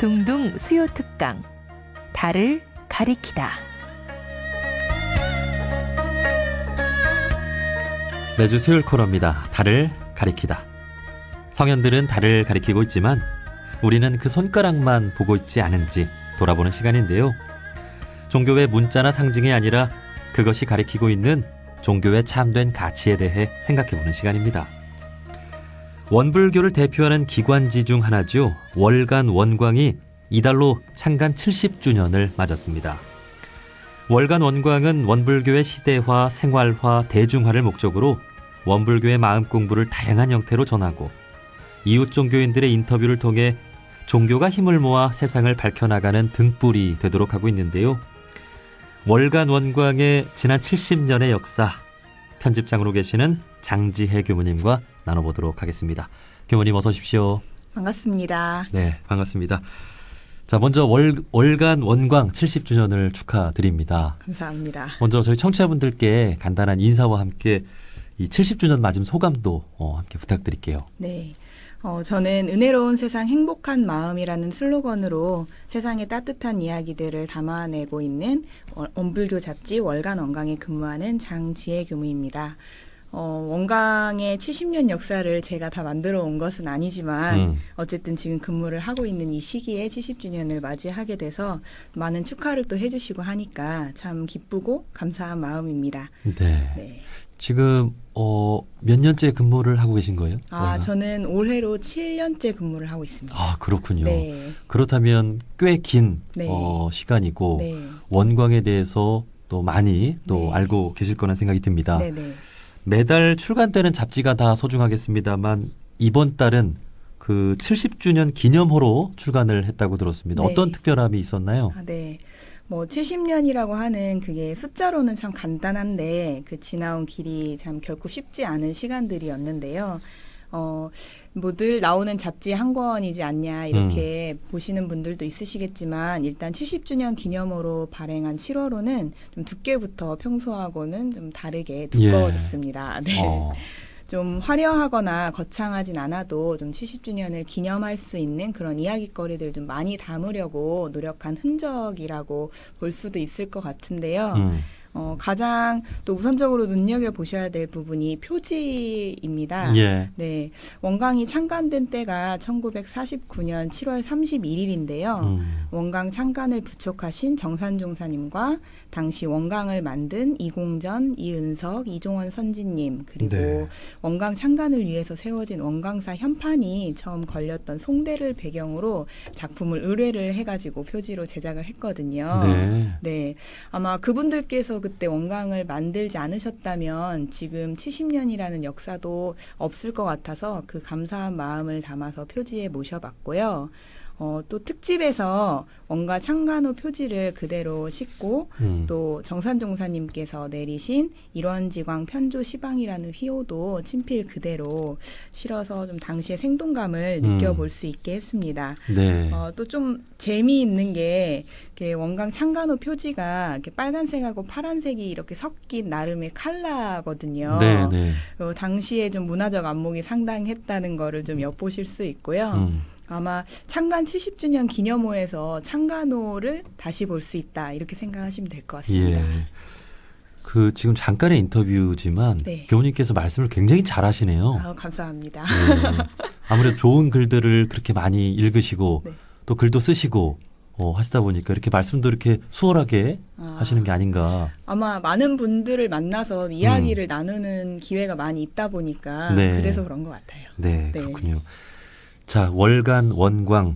둥둥 수요 특강 달을 가리키다. 매주 수요일 코너입니다. 달을 가리키다. 성현들은 달을 가리키고 있지만 우리는 그 손가락만 보고 있지 않은지 돌아보는 시간인데요. 종교의 문자나 상징이 아니라 그것이 가리키고 있는 종교의 참된 가치에 대해 생각해보는 시간입니다. 원불교를 대표하는 기관지 중 하나죠. 월간 원광이 이달로 창간 70주년을 맞았습니다. 월간 원광은 원불교의 시대화, 생활화, 대중화를 목적으로 원불교의 마음 공부를 다양한 형태로 전하고 이웃 종교인들의 인터뷰를 통해 종교가 힘을 모아 세상을 밝혀나가는 등불이 되도록 하고 있는데요. 월간 원광의 지난 70년의 역사, 편집장으로 계시는 장지혜 교무님과 나눠보도록 하겠습니다. 교무님 어서 오십시오. 반갑습니다. 네, 반갑습니다. 자, 먼저 월간 원광 70주년을 축하드립니다. 감사합니다. 먼저 저희 청취자분들께 간단한 인사와 함께 이 70주년 맞은 소감도 함께 부탁드릴게요. 네. 저는 은혜로운 세상 행복한 마음이라는 슬로건으로 세상의 따뜻한 이야기들을 담아내고 있는 원불교 잡지 월간 원광에 근무하는 장지혜 교무입니다. 원광의 70년 역사를 제가 다 만들어 온 것은 아니지만 어쨌든 지금 근무를 하고 있는 이 시기에 70주년을 맞이하게 돼서 많은 축하를 또 해주시고 하니까 참 기쁘고 감사한 마음입니다. 네. 네. 지금 몇 년째 근무를 하고 계신 거예요? 저는 올해로 7년째 근무를 하고 있습니다. 아, 그렇군요. 네. 그렇다면 꽤 긴 네. 시간이고 네. 원광에 대해서 또 많이 또 네. 알고 계실 거란 생각이 듭니다. 네네. 매달 출간되는 잡지가 다 소중하겠습니다만 이번 달은 그 70주년 기념호로 출간을 했다고 들었습니다. 네. 어떤 특별함이 있었나요? 네. 70년이라고 하는 그게 숫자로는 참 간단한데 그 지나온 길이 참 결코 쉽지 않은 시간들이었는데요. 늘 나오는 잡지 한 권이지 않냐 이렇게 보시는 분들도 있으시겠지만 일단 70주년 기념으로 발행한 7월호는 좀 두께부터 평소하고는 좀 다르게 두꺼워졌습니다. 네. 좀 화려하거나 거창하진 않아도 좀 70주년을 기념할 수 있는 그런 이야기거리들 좀 많이 담으려고 노력한 흔적이라고 볼 수도 있을 것 같은데요. 가장 또 우선적으로 눈여겨보셔야 될 부분이 표지입니다. 예. 네. 원광이 창간된 때가 1949년 7월 31일인데요. 원광 창간을 부촉하신 정산종사님과 당시 원광을 만든 이공전, 이은석, 이종원 선지님 그리고 네. 원광 창간을 위해서 세워진 원광사 현판이 처음 걸렸던 송대를 배경으로 작품을 의뢰를 해가지고 표지로 제작을 했거든요. 네. 네. 아마 그분들께서 그때 원광을 만들지 않으셨다면 지금 70년이라는 역사도 없을 것 같아서 그 감사한 마음을 담아서 표지에 모셔봤고요. 또 특집에서 원가 창간호 표지를 그대로 싣고 또 정산종사님께서 내리신 일원지광 편조 시방이라는 휘호도 친필 그대로 실어서 좀 당시의 생동감을 느껴볼 수 있게 했습니다. 네. 또 좀 재미있는 게 원광 창간호 표지가 이렇게 빨간색하고 파란색이 이렇게 섞인 나름의 컬러거든요. 네, 네. 당시에 좀 문화적 안목이 상당했다는 거를 좀 엿보실 수 있고요. 아마 창간 70주년 기념호에서 창간호를 다시 볼 수 있다 이렇게 생각하시면 될 것 같습니다. 예. 그 지금 잠깐의 인터뷰지만 네. 교우님께서 말씀을 굉장히 잘하시네요. 감사합니다. 네. 아무래도 좋은 글들을 그렇게 많이 읽으시고 네. 또 글도 쓰시고 하시다 보니까 이렇게 말씀도 이렇게 수월하게 하시는 게 아닌가. 아마 많은 분들을 만나서 이야기를 나누는 기회가 많이 있다 보니까 네. 그래서 그런 것 같아요. 네, 그렇군요. 자, 월간 원광.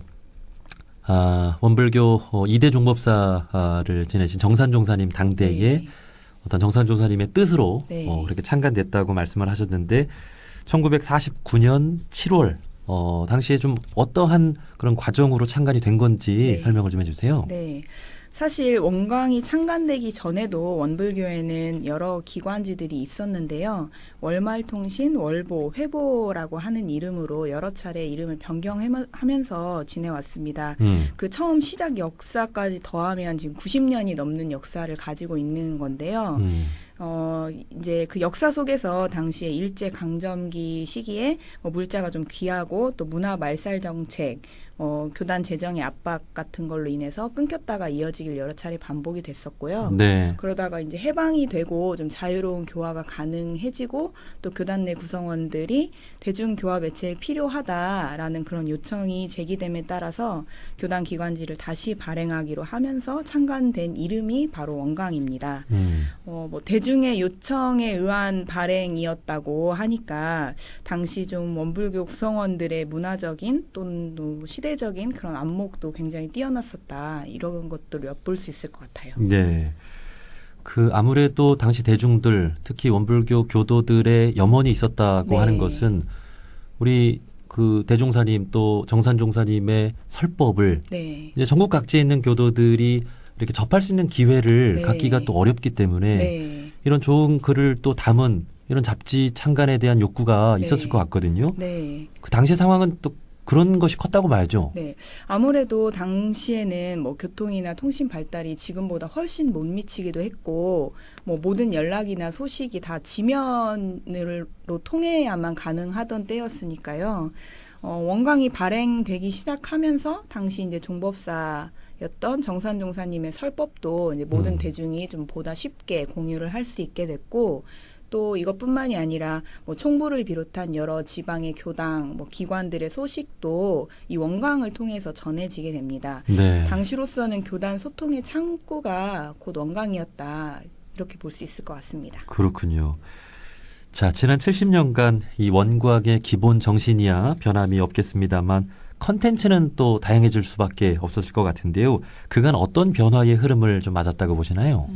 원불교 2대 종법사를 지내신 정산종사님 당대에 네. 어떤 정산종사님의 뜻으로 네. 그렇게 창간됐다고 말씀을 하셨는데 1949년 7월 당시에 좀 어떠한 그런 과정으로 창간이 된 건지 네. 설명을 좀 해주세요. 네. 사실 원광이 창간되기 전에도 원불교에는 여러 기관지들이 있었는데요. 월말통신, 월보, 회보라고 하는 이름으로 여러 차례 이름을 변경하면서 지내왔습니다. 그 처음 시작 역사까지 더하면 지금 90년이 넘는 역사를 가지고 있는 건데요. 이제 그 역사 속에서 당시에 일제 강점기 시기에 물자가 좀 귀하고 또 문화 말살 정책, 교단 재정의 압박 같은 걸로 인해서 끊겼다가 이어지길 여러 차례 반복이 됐었고요. 네. 그러다가 이제 해방이 되고 좀 자유로운 교화가 가능해지고 또 교단 내 구성원들이 대중교화 매체에 필요하다라는 그런 요청이 제기됨에 따라서 교단 기관지를 다시 발행하기로 하면서 창간된 이름이 바로 원광입니다. 뭐 대중의 요청에 의한 발행이었다고 하니까 당시 좀 원불교 구성원들의 문화적인 또는 시대적인 그런 안목도 굉장히 뛰어났었다. 이런 것들을 엿볼 수 있을 것 같아요. 네. 그 아무래도 당시 대중들, 특히 원불교 교도들의 염원이 있었다고 네. 하는 것은 우리 그 대종사님 또 정산종사님의 설법을 네. 이제 전국 각지에 있는 교도들이 이렇게 접할 수 있는 기회를 네. 갖기가 또 어렵기 때문에 네. 이런 좋은 글을 또 담은 이런 잡지 창간에 대한 욕구가 네. 있었을 것 같거든요. 네. 그 당시 상황은 또 그런 것이 컸다고 봐야죠. 네. 아무래도 당시에는 뭐 교통이나 통신 발달이 지금보다 훨씬 못 미치기도 했고, 뭐 모든 연락이나 소식이 다 지면으로 통해야만 가능하던 때였으니까요. 원광이 발행되기 시작하면서 당시 이제 종법사였던 정산종사님의 설법도 이제 모든 대중이 좀 보다 쉽게 공유를 할 수 있게 됐고, 또 이것뿐만이 아니라 뭐 총부를 비롯한 여러 지방의 교당, 뭐 기관들의 소식도 이 원광을 통해서 전해지게 됩니다. 네. 당시로서는 교단 소통의 창구가 곧 원광이었다. 이렇게 볼 수 있을 것 같습니다. 그렇군요. 자, 지난 70년간 이 원곽의 기본 정신이야 변함이 없겠습니다만 컨텐츠는 또 다양해질 수밖에 없었을 것 같은데요. 그간 어떤 변화의 흐름을 좀 맞았다고 보시나요?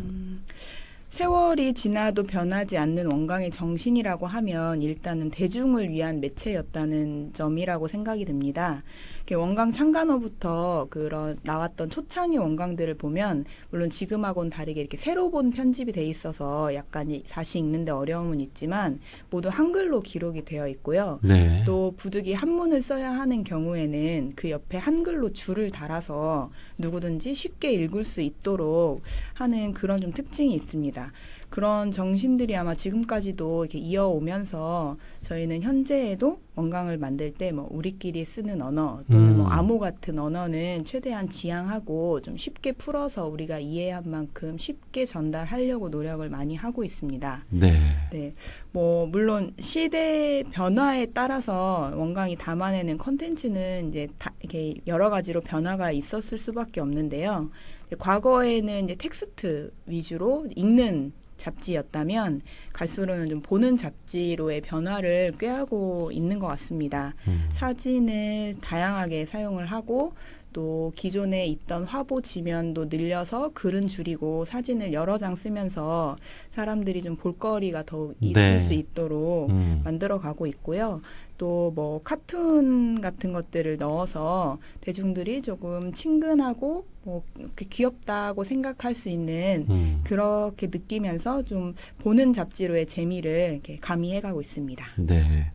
세월이 지나도 변하지 않는 원광의 정신이라고 하면 일단은 대중을 위한 매체였다는 점이라고 생각이 듭니다. 원광 창간호부터 그런 나왔던 초창의 원광들을 보면 물론 지금하고는 다르게 이렇게 새로 본 편집이 돼 있어서 약간 다시 읽는데 어려움은 있지만 모두 한글로 기록이 되어 있고요. 네. 또 부득이 한문을 써야 하는 경우에는 그 옆에 한글로 줄을 달아서 누구든지 쉽게 읽을 수 있도록 하는 그런 좀 특징이 있습니다. 그런 정신들이 아마 지금까지도 이렇게 이어오면서 저희는 현재에도 원광을 만들 때 뭐 우리끼리 쓰는 언어 또는 뭐 암호 같은 언어는 최대한 지양하고 좀 쉽게 풀어서 우리가 이해한 만큼 쉽게 전달하려고 노력을 많이 하고 있습니다. 네. 네, 뭐 물론 시대 변화에 따라서 원광이 담아내는 컨텐츠는 이제 이렇게 여러 가지로 변화가 있었을 수밖에 없는데요. 과거에는 이제 텍스트 위주로 읽는 잡지였다면 갈수록은 좀 보는 잡지로의 변화를 꾀하고 있는 것 같습니다. 사진을 다양하게 사용을 하고 또 기존에 있던 화보 지면도 늘려서 글은 줄이고 사진을 여러 장 쓰면서 사람들이 좀 볼거리가 더 있을 네. 수 있도록 만들어가고 있고요. 또 뭐 카툰 같은 것들을 넣어서 대중들이 조금 친근하고 뭐 귀엽다고 생각할 수 있는 그렇게 느끼면서 좀 보는 잡지로의 재미를 이렇게 가미해가고 있습니다. 네.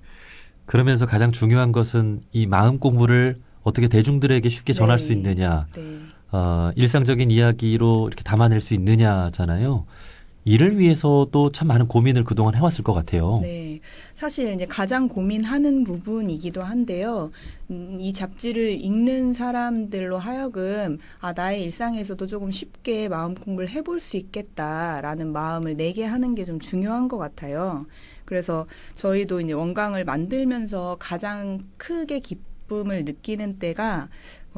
그러면서 가장 중요한 것은 이 마음 공부를 어떻게 대중들에게 쉽게 전할 네. 수 있느냐, 네. 일상적인 이야기로 이렇게 담아낼 수 있느냐잖아요. 이를 위해서도 참 많은 고민을 그동안 해왔을 것 같아요. 네, 사실 이제 가장 고민하는 부분이기도 한데요. 이 잡지를 읽는 사람들로 하여금 나의 일상에서도 조금 쉽게 마음 공부를 해볼 수 있겠다라는 마음을 내게 하는 게 좀 중요한 것 같아요. 그래서 저희도 이제 원광을 만들면서 가장 크게 기쁨을 느끼는 때가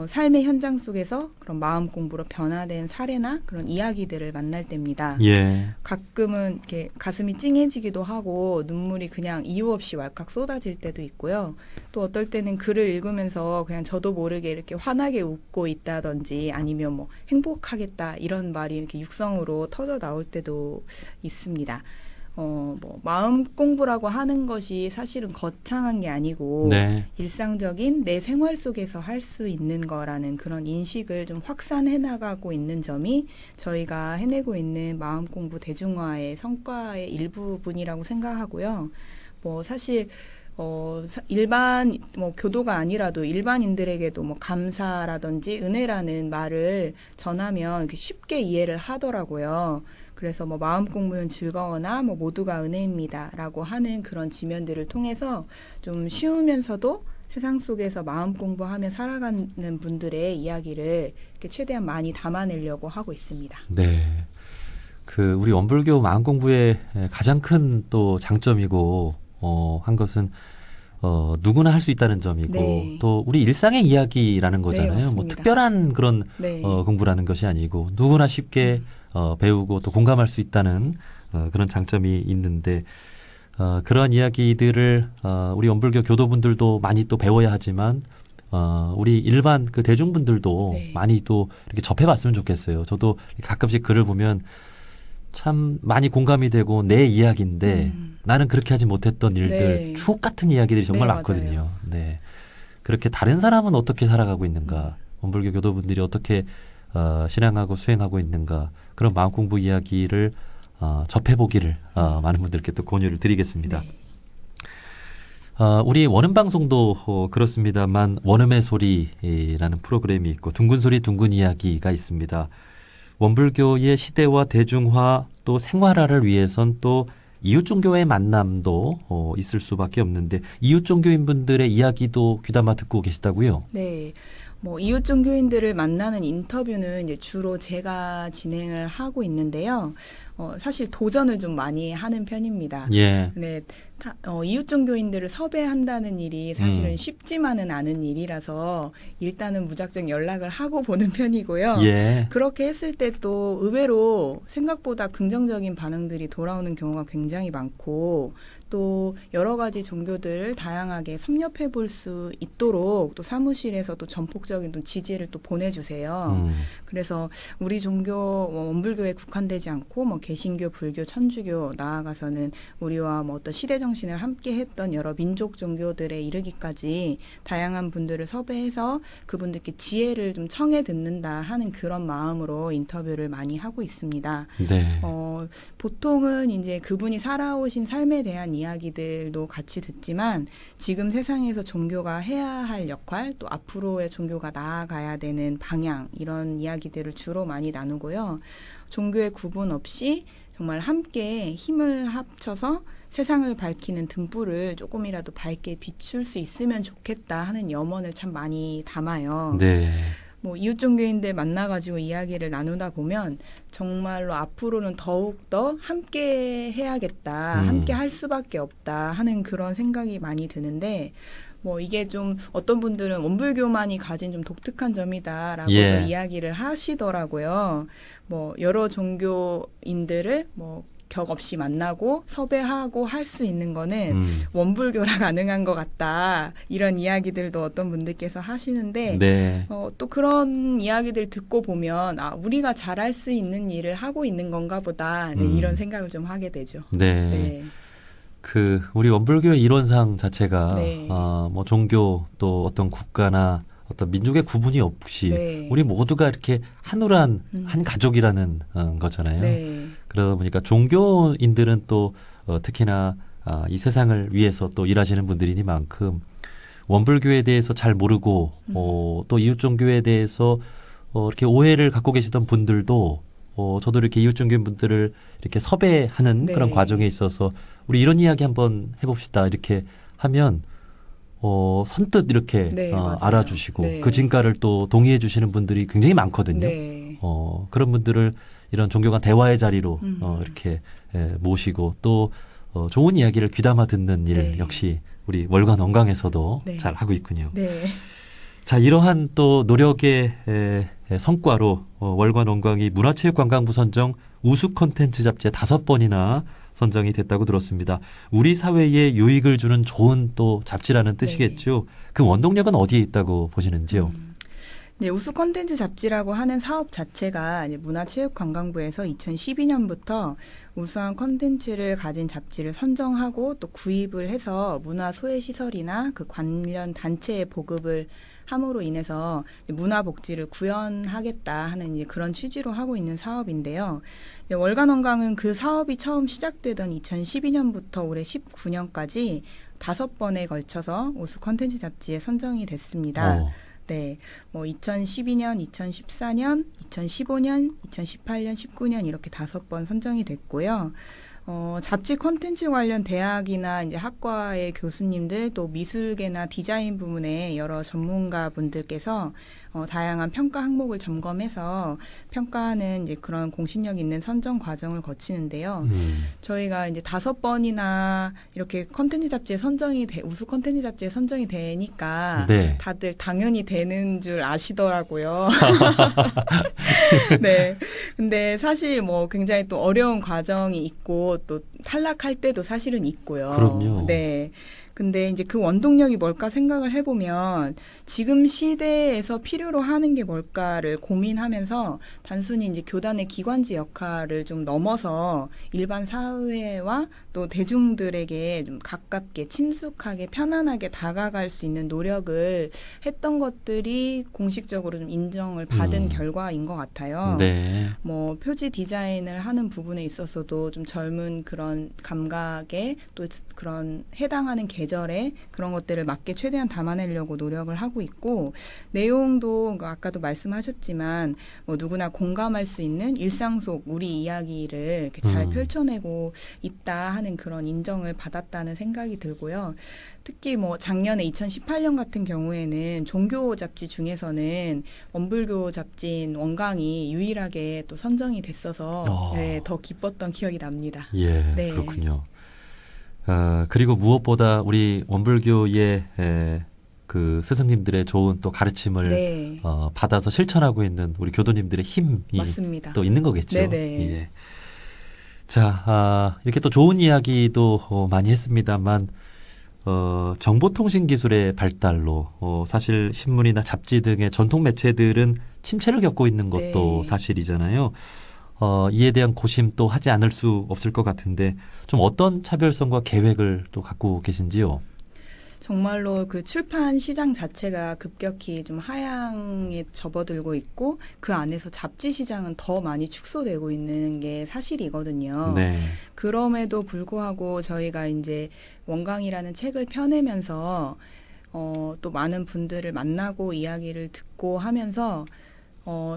삶의 현장 속에서 그런 마음 공부로 변화된 사례나 그런 이야기들을 만날 때입니다. 예. 가끔은 이렇게 가슴이 찡해지기도 하고 눈물이 그냥 이유 없이 왈칵 쏟아질 때도 있고요. 또 어떨 때는 글을 읽으면서 그냥 저도 모르게 이렇게 환하게 웃고 있다든지 아니면 뭐 행복하겠다 이런 말이 이렇게 육성으로 터져 나올 때도 있습니다. 뭐 마음 공부라고 하는 것이 사실은 거창한 게 아니고 네. 일상적인 내 생활 속에서 할 수 있는 거라는 그런 인식을 좀 확산해 나가고 있는 점이 저희가 해내고 있는 마음 공부 대중화의 성과의 일부분이라고 생각하고요. 뭐 사실 일반 뭐 교도가 아니라도 일반인들에게도 뭐 감사라든지 은혜라는 말을 전하면 쉽게 이해를 하더라고요. 그래서 뭐 마음 공부는 즐거워나 뭐 모두가 은혜입니다라고 하는 그런 지면들을 통해서 좀 쉬우면서도 세상 속에서 마음 공부하며 살아가는 분들의 이야기를 이렇게 최대한 많이 담아내려고 하고 있습니다. 네. 그 우리 원불교 마음 공부의 가장 큰 또 장점이고 한 것은 누구나 할 수 있다는 점이고 네. 또 우리 일상의 이야기라는 네, 거잖아요. 뭐 맞습니다. 특별한 그런 네. 공부라는 것이 아니고 누구나 쉽게 배우고 또 공감할 수 있다는 그런 장점이 있는데 그러한 이야기들을 우리 원불교 교도분들도 많이 또 배워야 하지만 우리 일반 그 대중분들도 네. 많이 또 이렇게 접해봤으면 좋겠어요. 저도 가끔씩 글을 보면 참 많이 공감이 되고 내 이야기인데 나는 그렇게 하지 못했던 일들, 네. 추억 같은 이야기들이 정말 네, 많거든요. 맞아요. 네. 그렇게 다른 사람은 어떻게 살아가고 있는가, 원불교 교도분들이 어떻게 신앙하고 수행하고 있는가, 그런 마음 공부 이야기를 접해보기를 많은 분들께 또 권유를 드리겠습니다. 네. 우리 원음 방송도 그렇습니다만 원음의 소리라는 프로그램이 있고 둥근 소리 둥근 이야기가 있습니다. 원불교의 시대와 대중화 또 생활화를 위해선 또 이웃 종교의 만남도 있을 수밖에 없는데 이웃 종교인 분들의 이야기도 귀담아 듣고 계시다고요? 네. 뭐 이웃 종교인들을 만나는 인터뷰는 이제 주로 제가 진행을 하고 있는데요. 사실 도전을 좀 많이 하는 편입니다. 예. 네, 이웃 종교인들을 섭외한다는 일이 사실은 쉽지만은 않은 일이라서 일단은 무작정 연락을 하고 보는 편이고요. 예. 그렇게 했을 때 또 의외로 생각보다 긍정적인 반응들이 돌아오는 경우가 굉장히 많고 또 여러 가지 종교들을 다양하게 섭렵해 볼 수 있도록 또 사무실에서 또 전폭적인 또 지지를 또 보내주세요. 그래서 우리 종교 원불교에 국한되지 않고 뭐 개신교, 불교, 천주교 나아가서는 우리와 뭐 어떤 시대 정신을 함께했던 여러 민족 종교들에 이르기까지 다양한 분들을 섭외해서 그분들께 지혜를 좀 청해 듣는다 하는 그런 마음으로 인터뷰를 많이 하고 있습니다. 네. 보통은 이제 그분이 살아오신 삶에 대한 이야기들도 같이 듣지만 지금 세상에서 종교가 해야 할 역할 또 앞으로의 종교가 나아가야 되는 방향 이런 이야기들을 주로 많이 나누고요. 종교의 구분 없이 정말 함께 힘을 합쳐서 세상을 밝히는 등불을 조금이라도 밝게 비출 수 있으면 좋겠다 하는 염원을 참 많이 담아요. 네. 뭐 이웃 종교인들 만나가지고 이야기를 나누다 보면 정말로 앞으로는 더욱더 함께 해야겠다, 함께 할 수밖에 없다 하는 그런 생각이 많이 드는데 뭐 이게 좀 어떤 분들은 원불교만이 가진 좀 독특한 점이다라고 이야기를 하시더라고요. 뭐 여러 종교인들을 뭐 격 없이 만나고 섭외하고 할 수 있는 거는 원불교라 가능한 것 같다. 이런 이야기들도 어떤 분들께서 하시는데 네. 또 그런 이야기들 듣고 보면 우리가 잘할 수 있는 일을 하고 있는 건가 보다. 네, 이런 생각을 좀 하게 되죠. 네. 네. 그 우리 원불교의 이론상 자체가 네. 뭐 종교 또 어떤 국가나 어떤 민족의 구분이 없이 네. 우리 모두가 이렇게 하늘한 한 가족이라는 거잖아요. 네. 그러다 보니까 종교인들은 또 특히나 이 세상을 위해서 또 일하시는 분들이니만큼 원불교에 대해서 잘 모르고 또 이웃 종교에 대해서 이렇게 오해를 갖고 계시던 분들도 저도 이렇게 이웃 종교인 분들을 이렇게 섭외하는 네. 그런 과정에 있어서 우리 이런 이야기 한번 해봅시다 이렇게 하면 선뜻 이렇게 네, 맞아요. 알아주시고 네. 그 진가를 또 동의해 주시는 분들이 굉장히 많거든요. 네. 그런 분들을 이런 종교 간 대화의 자리로 이렇게 모시고 또 좋은 이야기를 귀담아 듣는 일 네. 역시 우리 월간 원광에서도 네. 잘 하고 있군요. 네. 자, 이러한 또 노력의 성과로 월간 원광이 문화체육관광부 선정 우수 콘텐츠 잡지에 5번이나 선정이 됐다고 들었습니다. 우리 사회에 유익을 주는 좋은 또 잡지라는 뜻이겠죠. 그 원동력은 어디에 있다고 보시는지요? 네, 우수 콘텐츠 잡지라고 하는 사업 자체가 이제 문화체육관광부에서 2012년부터 우수한 콘텐츠를 가진 잡지를 선정하고 또 구입을 해서 문화소외시설이나 그 관련 단체에 보급을 함으로 인해서 문화복지를 구현하겠다 하는 이제 그런 취지로 하고 있는 사업인데요. 월간 원광은 그 사업이 처음 시작되던 2012년부터 올해 19년까지 5번에 걸쳐서 우수 콘텐츠 잡지에 선정이 됐습니다. 네, 뭐 2012년, 2014년, 2015년, 2018년, 19년 이렇게 5번 선정이 됐고요. 잡지 콘텐츠 관련 대학이나 이제 학과의 교수님들 또 미술계나 디자인 부문의 여러 전문가 분들께서 다양한 평가 항목을 점검해서 평가하는 이제 그런 공신력 있는 선정 과정을 거치는데요. 저희가 이제 5번이나 이렇게 콘텐츠 잡지에 우수 콘텐츠 잡지에 선정이 되니까 네. 다들 당연히 되는 줄 아시더라고요. 네. 근데 사실 뭐 굉장히 또 어려운 과정이 있고 또 탈락할 때도 사실은 있고요. 그럼요. 네. 근데 이제 그 원동력이 뭘까 생각을 해보면 지금 시대에서 필요로 하는 게 뭘까를 고민하면서 단순히 이제 교단의 기관지 역할을 좀 넘어서 일반 사회와 또 대중들에게 좀 가깝게 친숙하게 편안하게 다가갈 수 있는 노력을 했던 것들이 공식적으로 좀 인정을 받은 결과인 것 같아요. 네. 뭐 표지 디자인을 하는 부분에 있어서도 좀 젊은 그런 감각에 또 그런 해당하는 계절에 그런 것들을 맞게 최대한 담아내려고 노력을 하고 있고 내용도 아까도 말씀하셨지만 뭐 누구나 공감할 수 있는 일상 속 우리 이야기를 이렇게 잘 펼쳐내고 있다 하는 그런 인정을 받았다는 생각이 들고요. 특히 뭐 작년에 2018년 같은 경우에는 종교 잡지 중에서는 원불교 잡지인 원광이 유일하게 또 선정이 됐어서 네, 더 기뻤던 기억이 납니다. 예, 네. 그렇군요. 그리고 무엇보다 우리 원불교의 그 스승님들의 좋은 또 가르침을 네. 받아서 실천하고 있는 우리 교도님들의 힘이 맞습니다. 또 있는 거겠죠. 네네. 예. 자, 이렇게 또 좋은 이야기도 많이 했습니다만 정보통신 기술의 발달로 사실 신문이나 잡지 등의 전통 매체들은 침체를 겪고 있는 것도 네. 사실이잖아요. 이에 대한 고심 또 하지 않을 수 없을 것 같은데 좀 어떤 차별성과 계획을 또 갖고 계신지요? 정말로 그 출판 시장 자체가 급격히 좀 하향에 접어들고 있고 그 안에서 잡지 시장은 더 많이 축소되고 있는 게 사실이거든요. 네. 그럼에도 불구하고 저희가 이제 원광이라는 책을 펴내면서 또 많은 분들을 만나고 이야기를 듣고 하면서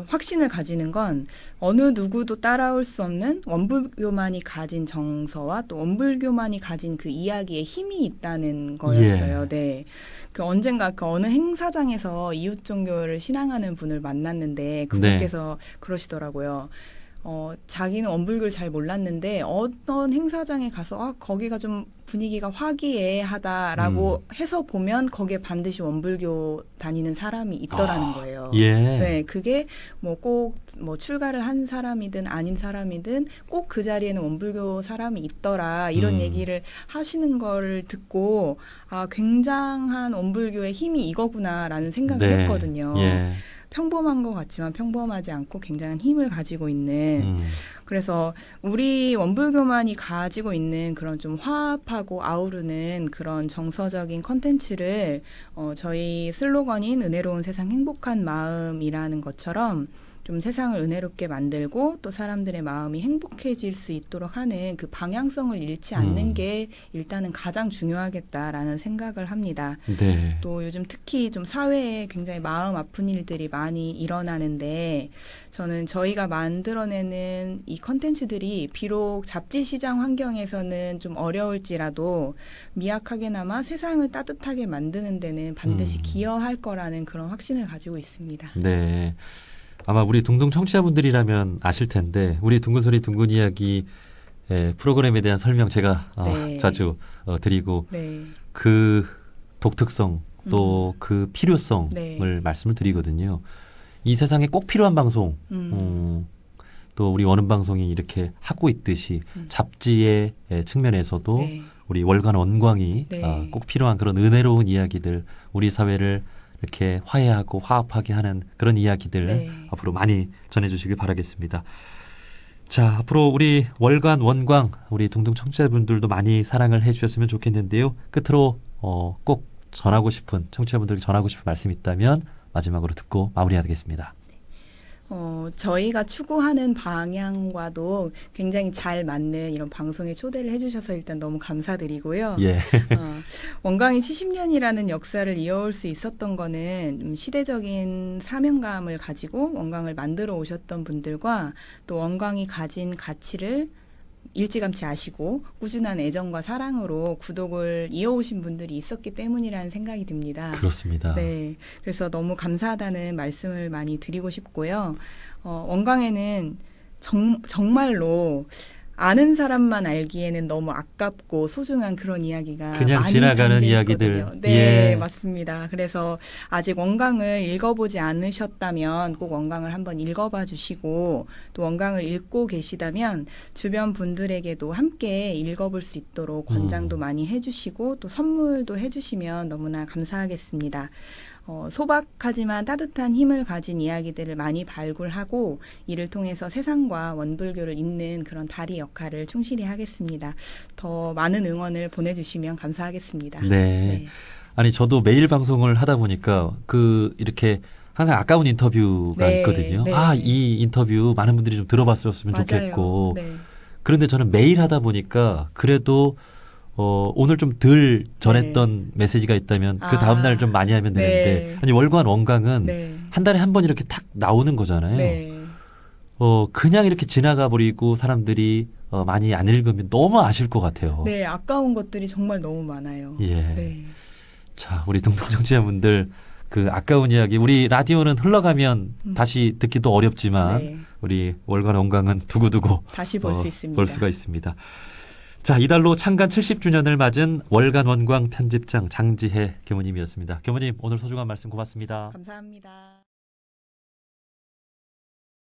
확신을 가지는 건 어느 누구도 따라올 수 없는 원불교만이 가진 정서와 또 원불교만이 가진 그 이야기에 힘이 있다는 거였어요. 예. 네. 그 언젠가 그 어느 행사장에서 이웃 종교를 신앙하는 분을 만났는데 그분께서 그러시더라고요. 자기는 원불교를 잘 몰랐는데 어떤 행사장에 가서 거기가 좀 분위기가 화기애애하다라고 해서 보면 거기에 반드시 원불교 다니는 사람이 있더라는 거예요. 예. 네, 그게 뭐 꼭 뭐 출가를 한 사람이든 아닌 사람이든 꼭 그 자리에는 원불교 사람이 있더라 이런 얘기를 하시는 거를 듣고 굉장한 원불교의 힘이 이거구나라는 생각을 네. 했거든요. 예. 평범한 것 같지만 평범하지 않고 굉장한 힘을 가지고 있는 그래서 우리 원불교만이 가지고 있는 그런 좀 화합하고 아우르는 그런 정서적인 컨텐츠를 저희 슬로건인 은혜로운 세상 행복한 마음이라는 것처럼 좀 세상을 은혜롭게 만들고 또 사람들의 마음이 행복해질 수 있도록 하는 그 방향성을 잃지 않는 게 일단은 가장 중요하겠다라는 생각을 합니다. 네. 또 요즘 특히 좀 사회에 굉장히 마음 아픈 일들이 많이 일어나는데 저는 저희가 만들어내는 이 컨텐츠들이 비록 잡지 시장 환경에서는 좀 어려울지라도 미약하게나마 세상을 따뜻하게 만드는 데는 반드시 기여할 거라는 그런 확신을 가지고 있습니다. 네. 아마 우리 둥둥 청취자분들이라면 아실 텐데 우리 둥근소리 둥근 이야기 프로그램에 대한 설명 제가 네. 자주 드리고 네. 그 독특성 또 그 필요성을 네. 말씀을 드리거든요. 이 세상에 꼭 필요한 방송 또 우리 원음 방송이 이렇게 하고 있듯이 잡지의 측면에서도 네. 우리 월간 원광이 네. 꼭 필요한 그런 은혜로운 이야기들 우리 사회를 이렇게 화해하고 화합하게 하는 그런 이야기들 네. 앞으로 많이 전해주시길 바라겠습니다. 자, 앞으로 우리 월간 원광 우리 둥둥 청취자분들도 많이 사랑을 해주셨으면 좋겠는데요. 끝으로 꼭 전하고 싶은 청취자분들에게 전하고 싶은 말씀 있다면 마지막으로 듣고 마무리하겠습니다. 저희가 추구하는 방향과도 굉장히 잘 맞는 이런 방송에 초대를 해주셔서 일단 너무 감사드리고요. 예. 원광이 70년이라는 역사를 이어올 수 있었던 거는 시대적인 사명감을 가지고 원광을 만들어 오셨던 분들과 또 원광이 가진 가치를 일찌감치 아시고 꾸준한 애정과 사랑으로 구독을 이어오신 분들이 있었기 때문이라는 생각이 듭니다. 그렇습니다. 네, 그래서 너무 감사하다는 말씀을 많이 드리고 싶고요. 원광에는 정말로 아는 사람만 알기에는 너무 아깝고 소중한 그런 이야기가 그냥 많이 지나가는 담겨 이야기들. 있거든요. 네, 예. 맞습니다. 그래서 아직 원광을 읽어보지 않으셨다면 꼭 원광을 한번 읽어봐 주시고 또 원광을 읽고 계시다면 주변 분들에게도 함께 읽어볼 수 있도록 권장도 많이 해주시고 또 선물도 해주시면 너무나 감사하겠습니다. 소박하지만 따뜻한 힘을 가진 이야기들을 많이 발굴하고 이를 통해서 세상과 원불교를 잇는 그런 다리 역할을 충실히 하겠습니다. 더 많은 응원을 보내주시면 감사하겠습니다. 네. 아니 저도 매일 방송을 하다 보니까 이렇게 항상 아까운 인터뷰가 네, 있거든요. 네. 이 인터뷰 많은 분들이 좀 들어봤으면 맞아요. 좋겠고. 네. 그런데 저는 매일 하다 보니까 그래도 오늘 좀 덜 전했던 메시지가 있다면 그 다음 날 좀 많이 하면 되는데 네. 아니 월간 원광은 네. 한 달에 한 번 이렇게 탁 나오는 거잖아요. 네. 그냥 이렇게 지나가 버리고 사람들이 많이 안 읽으면 너무 아실 것 같아요. 네, 아까운 것들이 정말 너무 많아요. 예. 네. 자, 우리 동동청취자분들 그 아까운 이야기 우리 라디오는 흘러가면 다시 듣기도 어렵지만 네. 우리 월간 원광은 두고두고 다시 볼 수 있습니다. 볼 수가 있습니다. 자, 이달로 창간 70주년을 맞은 월간 원광 편집장 장지혜 교무님이었습니다. 교무님 오늘 소중한 말씀 고맙습니다. 감사합니다.